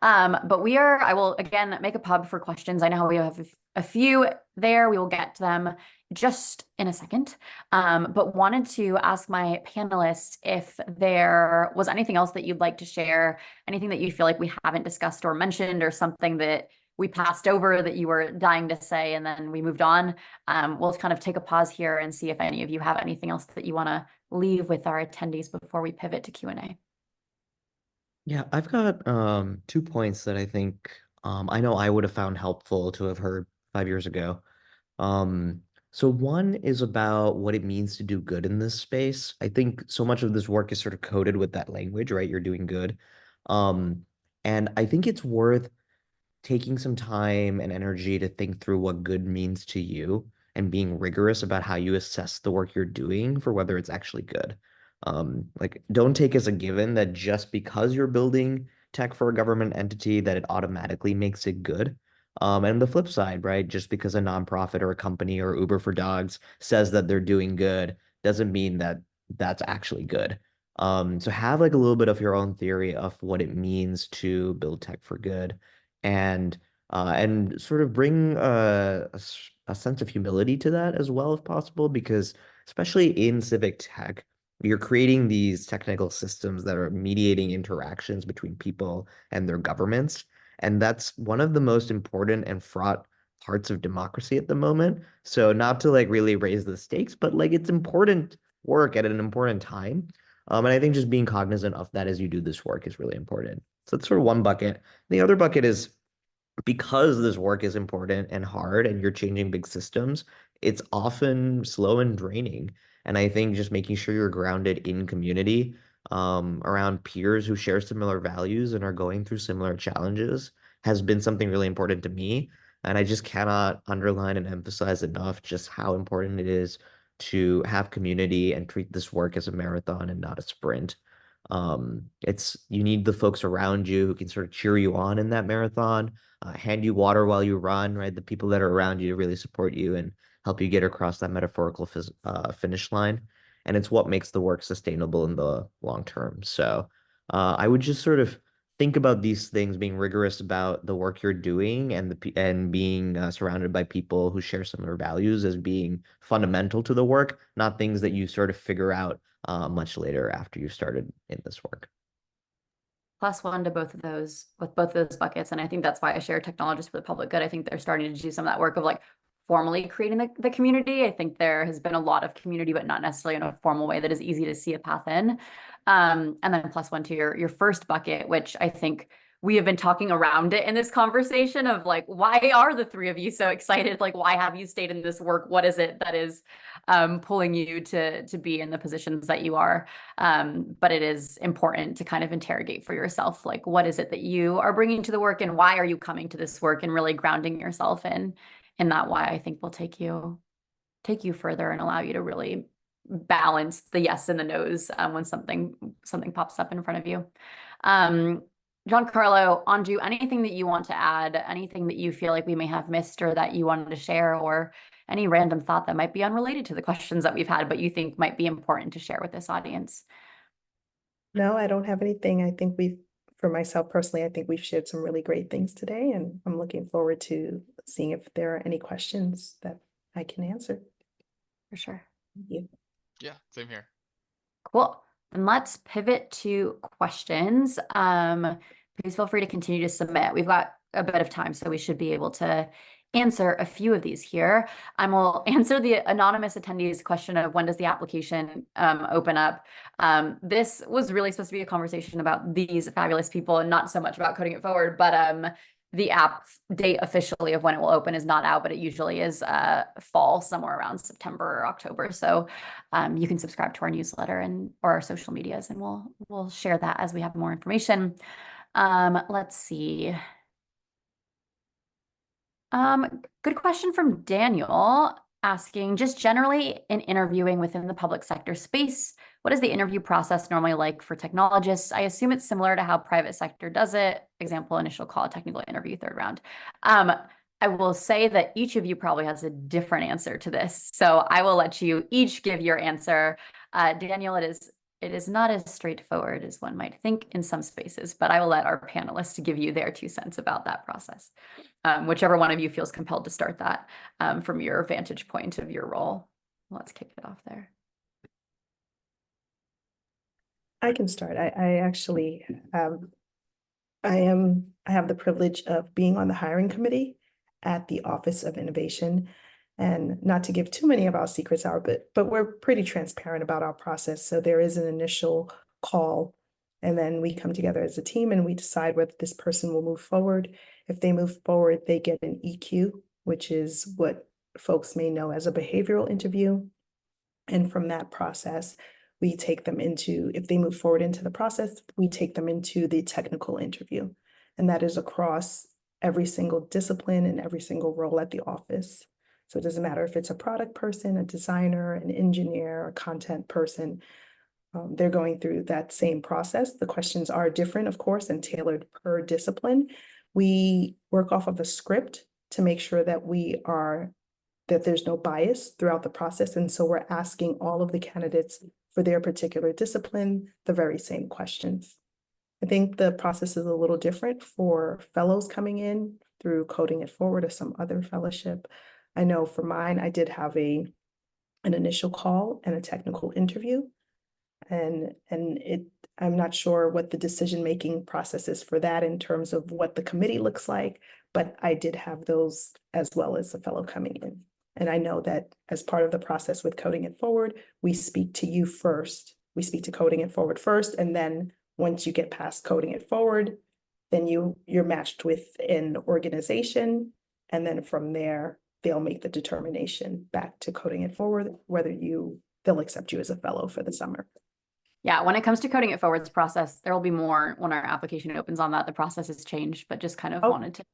But I will again make a pub for questions. I know we have a few there. We will get to them just in a second. But wanted to ask my panelists if there was anything else that you'd like to share, anything that you feel like we haven't discussed or mentioned, or something that we passed over that you were dying to say, and then we moved on. We'll kind of take a pause here and see if any of you have anything else that you want to leave with our attendees before we pivot to Q&A. Yeah, I've got 2 points that I think I know I would have found helpful to have heard 5 years ago. Um, so one is about what it means to do good in this space. I think so much of this work is sort of coded with that language, right? You're doing good. Um, and I think it's worth taking some time and energy to think through what good means to you and being rigorous about how you assess the work you're doing for whether it's actually good. Like, don't take as a given that just because you're building tech for a government entity that it automatically makes it good. And the flip side, right? Just because a nonprofit or a company or Uber for Dogs says that they're doing good doesn't mean that that's actually good. So have like a little bit of your own theory of what it means to build tech for good and sort of bring a sense of humility to that as well, if possible, because especially in civic tech, you're creating these technical systems that are mediating interactions between people and their governments. And that's one of the most important and fraught parts of democracy at the moment. So not to like really raise the stakes, but like it's important work at an important time. And I think just being cognizant of that as you do this work is really important. So that's sort of one bucket. The other bucket is because this work is important and hard and you're changing big systems, it's often slow and draining. And I think just making sure you're grounded in community, around peers who share similar values and are going through similar challenges has been something really important to me. And I just cannot underline and emphasize enough just how important it is to have community and treat this work as a marathon and not a sprint. It's you need the folks around you who can sort of cheer you on in that marathon, hand you water while you run, right? The people that are around you to really support you and help you get across that metaphorical finish line. And it's what makes the work sustainable in the long term. So I would just sort of think about these things, being rigorous about the work you're doing and being surrounded by people who share similar values as being fundamental to the work, not things that you sort of figure out much later after you've started in this work. +1 to both of those with both of those buckets. And I think that's why I share technologists for the public good. I think they're starting to do some of that work of like formally creating the community. I think there has been a lot of community, but not necessarily in a formal way that is easy to see a path in. And then +1 to your first bucket, which I think we have been talking around it in this conversation of like, why are the three of you so excited? Like, why have you stayed in this work? What is it that is pulling you to be in the positions that you are? But it is important to kind of interrogate for yourself, like, what is it that you are bringing to the work and why are you coming to this work, and really grounding yourself in that why, I think will take you further and allow you to really balance the yes and the no's when something pops up in front of you. Giancarlo, Anju, anything that you want to add, anything that you feel like we may have missed or that you wanted to share, or any random thought that might be unrelated to the questions that we've had, but you think might be important to share with this audience? No, I don't have anything. I think we've for myself personally, I think we've shared some really great things today, and I'm looking forward to seeing if there are any questions that I can answer. For sure. Thank you. Yeah, same here. Cool. And let's pivot to questions. Please feel free to continue to submit. We've got a bit of time, so we should be able to answer a few of these here. I will answer the anonymous attendees question of when does the application open up. This was really supposed to be a conversation about these fabulous people and not so much about coding it forward, but the app date officially of when it will open is not out, but it usually is fall, somewhere around September or October. So you can subscribe to our newsletter and or our social medias, and we'll share that as we have more information. Let's see. Good question from Daniel asking, just generally in interviewing within the public sector space, what is the interview process normally like for technologists? I assume it's similar to how private sector does it. Example, initial call, technical interview, third round. I will say that each of you probably has a different answer to this. So I will let you each give your answer. Daniel, it is not as straightforward as one might think in some spaces, but I will let our panelists give you their 2 cents about that process. Whichever one of you feels compelled to start that from your vantage point of your role. Let's kick it off there. I can start. I actually I have the privilege of being on the hiring committee at the Office of Innovation. And not to give too many of our secrets out, but we're pretty transparent about our process. So there is an initial call, and then we come together as a team and we decide whether this person will move forward. If they move forward, they get an EQ, which is what folks may know as a behavioral interview. And from that process, we take them into, if they move forward into the process, we take them into the technical interview. And that is across every single discipline and every single role at the office. So it doesn't matter if it's a product person, a designer, an engineer, a content person, they're going through that same process. The questions are different, of course, and tailored per discipline. We work off of a script to make sure that there's no bias throughout the process. And so we're asking all of the candidates for their particular discipline the very same questions. I think the process is a little different for fellows coming in through Coding It Forward or some other fellowship. I know for mine, I did have an initial call and a technical interview. And I'm not sure what the decision-making process is for that in terms of what the committee looks like, but I did have those as well as a fellow coming in. And I know that as part of the process with Coding It Forward, we speak to you first. We speak to Coding It Forward first, and then once you get past Coding It Forward, then you're matched with an organization, and then from there, they'll make the determination back to Coding It Forward, whether they'll accept you as a fellow for the summer. Yeah, when it comes to Coding It Forward's process, there will be more when our application opens on that. The process has changed, but just kind of wanted to.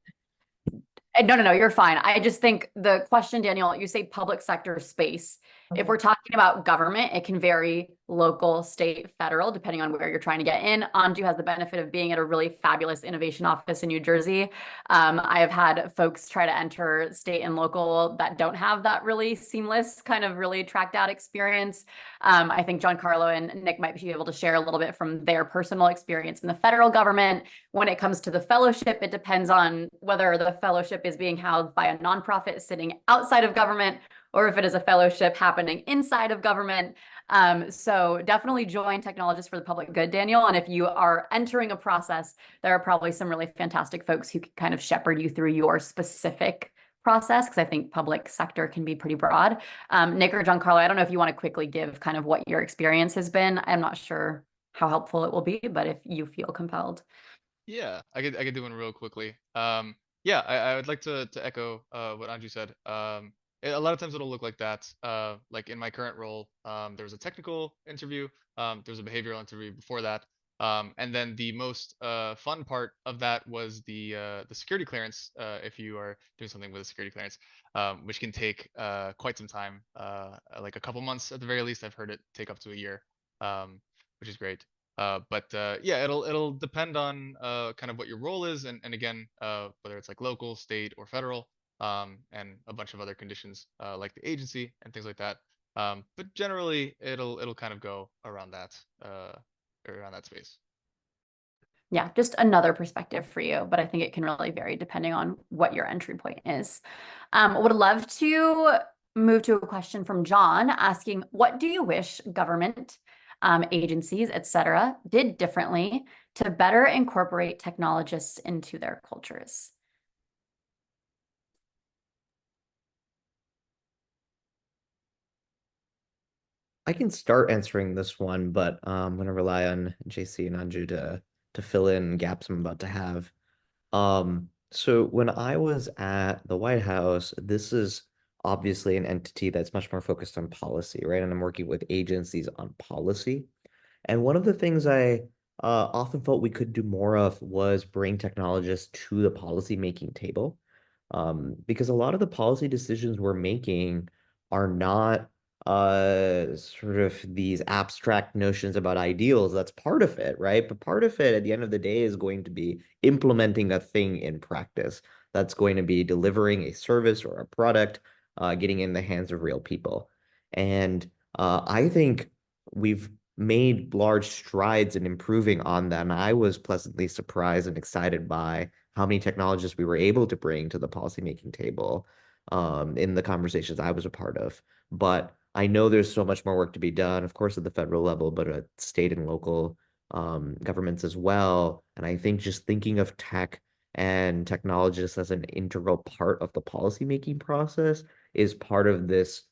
No, you're fine. I just think the question, Daniel, you say public sector space. If we're talking about government, it can vary local, state, federal, depending on where you're trying to get in. Anju has the benefit of being at a really fabulous innovation office in New Jersey. I have had folks try to enter state and local that don't have that really seamless, kind of really tracked out experience. I think Giancarlo and Nick might be able to share a little bit from their personal experience in the federal government. When it comes to the fellowship, it depends on whether the fellowship is being housed by a nonprofit sitting outside of government or if it is a fellowship happening inside of government. So definitely join Technologists for the Public Good, Daniel. And if you are entering a process, there are probably some really fantastic folks who can kind of shepherd you through your specific process, because I think public sector can be pretty broad. Nick or Giancarlo, I don't know if you want to quickly give kind of what your experience has been. I'm not sure how helpful it will be, but if you feel compelled. Yeah, I could do one real quickly. Yeah, I would like to echo what Anju said. A lot of times it'll look like that. Like in my current role, there was a technical interview, there was a behavioral interview before that, and then the most fun part of that was the security clearance. If you are doing something with a security clearance, which can take quite some time, like a couple months at the very least. I've heard it take up to a year, which is great. But yeah, it'll depend on kind of what your role is, and again, whether it's like local, state, or federal, and a bunch of other conditions like the agency and things like that. But generally, it'll kind of go around that space. Yeah, just another perspective for you, but I think it can really vary depending on what your entry point is. Would love to move to a question from John asking, what do you wish government, agencies, etc., did differently to better incorporate technologists into their cultures? I can start answering this one, but I'm going to rely on JC and Anju to fill in gaps I'm about to have. So when I was at the White House, this is obviously an entity that's much more focused on policy, right? And I'm working with agencies on policy. And one of the things I often felt we could do more of was bring technologists to the policy making table. Because a lot of the policy decisions we're making are not sort of these abstract notions about ideals. That's part of it, right? But part of it at the end of the day is going to be implementing a thing in practice. That's going to be delivering a service or a product, getting in the hands of real people. And I think we've made large strides in improving on that. And I was pleasantly surprised and excited by how many technologists we were able to bring to the policymaking table in the conversations I was a part of. But I know there's so much more work to be done, of course, at the federal level, but at state and local governments as well. And I think just thinking of tech and technologists as an integral part of the policymaking process is part of this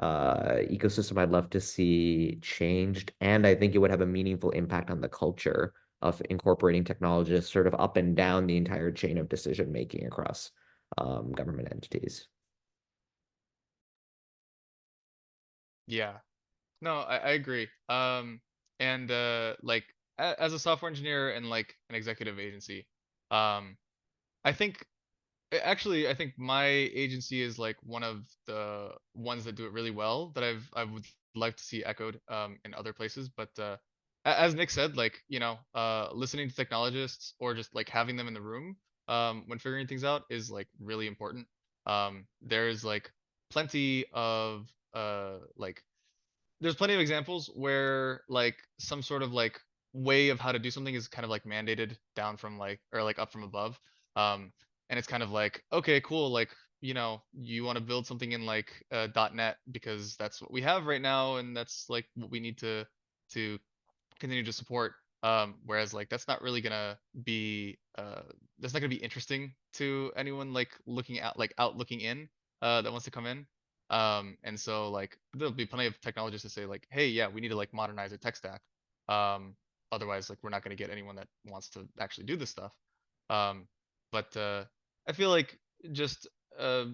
ecosystem I'd love to see changed. And I think it would have a meaningful impact on the culture of incorporating technologists sort of up and down the entire chain of decision making across government entities. Yeah. No, I agree. And like as a software engineer and like an executive agency, um, I think actually I think my agency is like one of the ones that do it really well that I would like to see echoed in other places. But as Nick said, like listening to technologists or just like having them in the room when figuring things out is like really important. There's like plenty of like there's plenty of examples where like some sort of like way of how to do something is kind of like mandated down from like or like up from above. Um, and it's kind of like, okay, cool, like you want to build something in like .NET because that's what we have right now, and that's like what we need to continue to support. Whereas like that's not gonna be interesting to anyone like looking out like out looking in that wants to come in. And so like there'll be plenty of technologists to say like, hey, yeah, we need to like modernize the tech stack. Um, Otherwise, like we're not gonna get anyone that wants to actually do this stuff. Um, but I feel like just uh,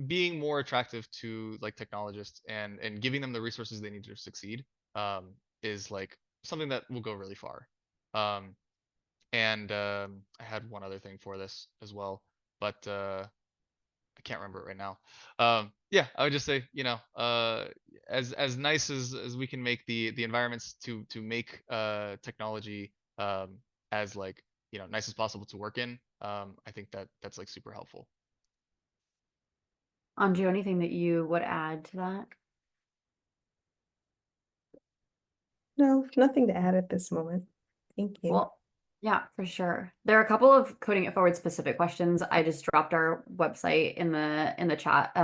being more attractive to like technologists and giving them the resources they need to succeed is like something that will go really far. Um, and I had one other thing for this as well, but I can't remember it right now. Yeah, I would just say, as nice as we can make the environments to make technology as like nice as possible to work in, I think that's like super helpful. Anju, anything that you would add to that? No, nothing to add at this moment. Thank you. Well, yeah, for sure. There are a couple of coding it forward specific questions. I just dropped our website in the chat,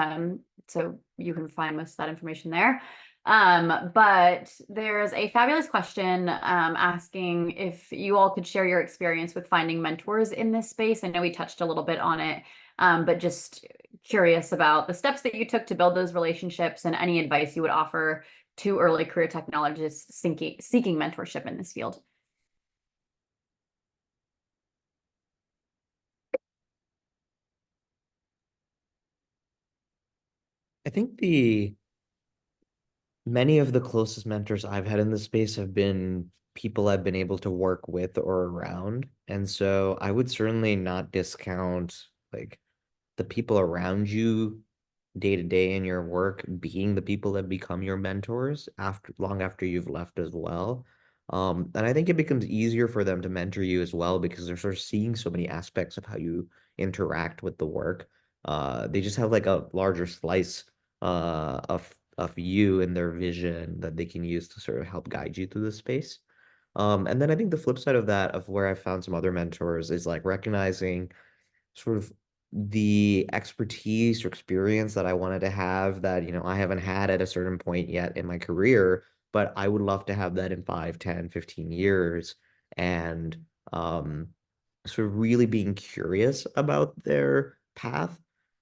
so you can find most of that information there. But there's a fabulous question asking if you all could share your experience with finding mentors in this space. I know we touched a little bit on it, but just curious about the steps that you took to build those relationships and any advice you would offer to early career technologists seeking mentorship in this field. I think the many of the closest mentors I've had in this space have been people I've been able to work with or around. And so I would certainly not discount like the people around you day to day in your work being the people that become your mentors after long after you've left as well. And I think it becomes easier for them to mentor you as well because they're sort of seeing so many aspects of how you interact with the work. They just have like a larger slice of you and their vision that they can use to sort of help guide you through the space. And then I think the flip side of that, of where I found some other mentors, is like recognizing sort of the expertise or experience that I wanted to have that, I haven't had at a certain point yet in my career, but I would love to have that in 5, 10, 15 years. And um, sort of really being curious about their path.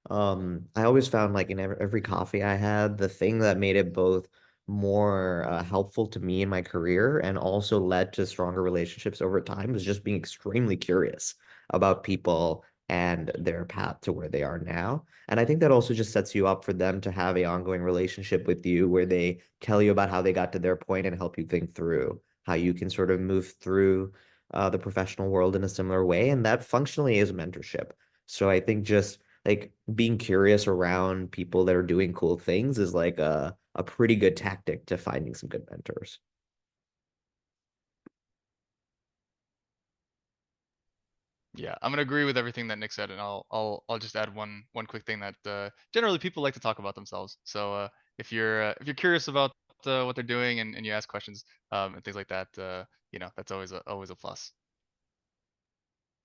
I always found like in every coffee I had, the thing that made it both more helpful to me in my career and also led to stronger relationships over time was just being extremely curious about people and their path to where they are now. And I think that also just sets you up for them to have a ongoing relationship with you where they tell you about how they got to their point and help you think through how you can sort of move through the professional world in a similar way. And that functionally is mentorship. So I think just like being curious around people that are doing cool things is like a pretty good tactic to finding some good mentors. Yeah, I'm gonna agree with everything that Nick said, and I'll just add one quick thing that generally people like to talk about themselves. So if you're curious about what they're doing and you ask questions and things like that, that's always a plus.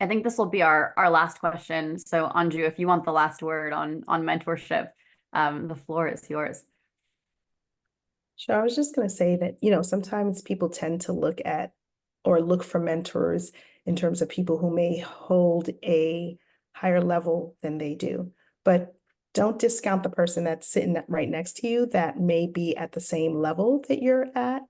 I think this will be our last question. So Anju, if you want the last word on mentorship, the floor is yours. Sure. I was just going to say that, sometimes people tend to look at or look for mentors in terms of people who may hold a higher level than they do. But don't discount the person that's sitting right next to you that may be at the same level that you're at.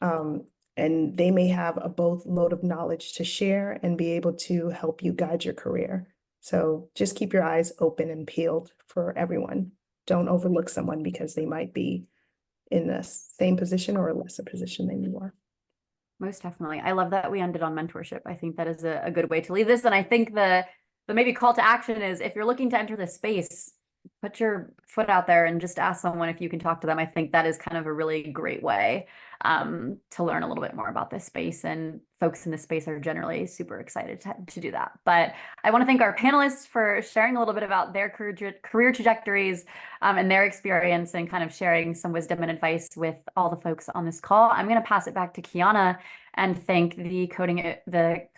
Um, and they may have a both load of knowledge to share and be able to help you guide your career. So just keep your eyes open and peeled for everyone. Don't overlook someone because they might be in the same position or a lesser position than you are. Most definitely. I love that we ended on mentorship. I think that is a good way to leave this. And I think the maybe call to action is if you're looking to enter this space, put your foot out there and just ask someone if you can talk to them. I think that is kind of a really great way to learn a little bit more about this space. And folks in this space are generally super excited to do that. But I want to thank our panelists for sharing a little bit about their career trajectories and their experience and kind of sharing some wisdom and advice with all the folks on this call. I'm going to pass it back to Kiana and thank the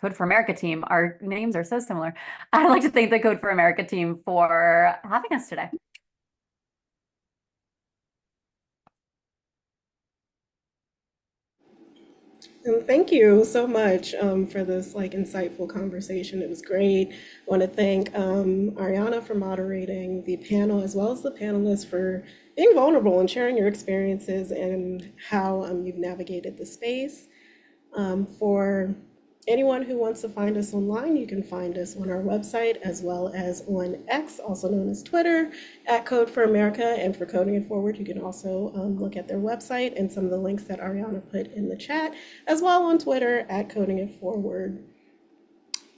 Code for America team. Our names are so similar. I'd like to thank the Code for America team for having us today. And thank you so much for this like insightful conversation. It was great. I want to thank Ariana for moderating the panel, as well as the panelists for being vulnerable and sharing your experiences and how you've navigated the space. For anyone who wants to find us online, you can find us on our website as well as on X, also known as Twitter, at Code for America. And for Coding It Forward, you can also look at their website and some of the links that Ariana put in the chat, as well on Twitter at Coding It Forward.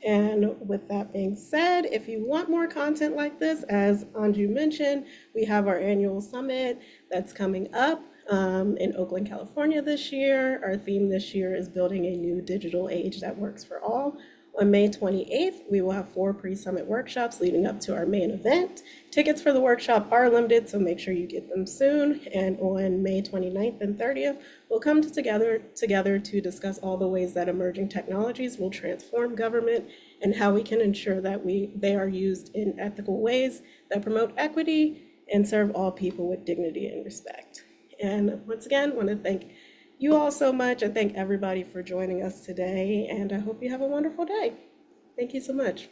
And with that being said, if you want more content like this, as Anju mentioned, we have our annual summit that's coming up in Oakland, California this year. Our theme this year is building a new digital age that works for all. On May 28th, we will have 4 pre-summit workshops leading up to our main event. Tickets for the workshop are limited, so make sure you get them soon. And on May 29th and 30th, we'll come together to discuss all the ways that emerging technologies will transform government and how we can ensure that they are used in ethical ways that promote equity and serve all people with dignity and respect. And once again, I want to thank you all so much. I thank everybody for joining us today, and I hope you have a wonderful day. Thank you so much.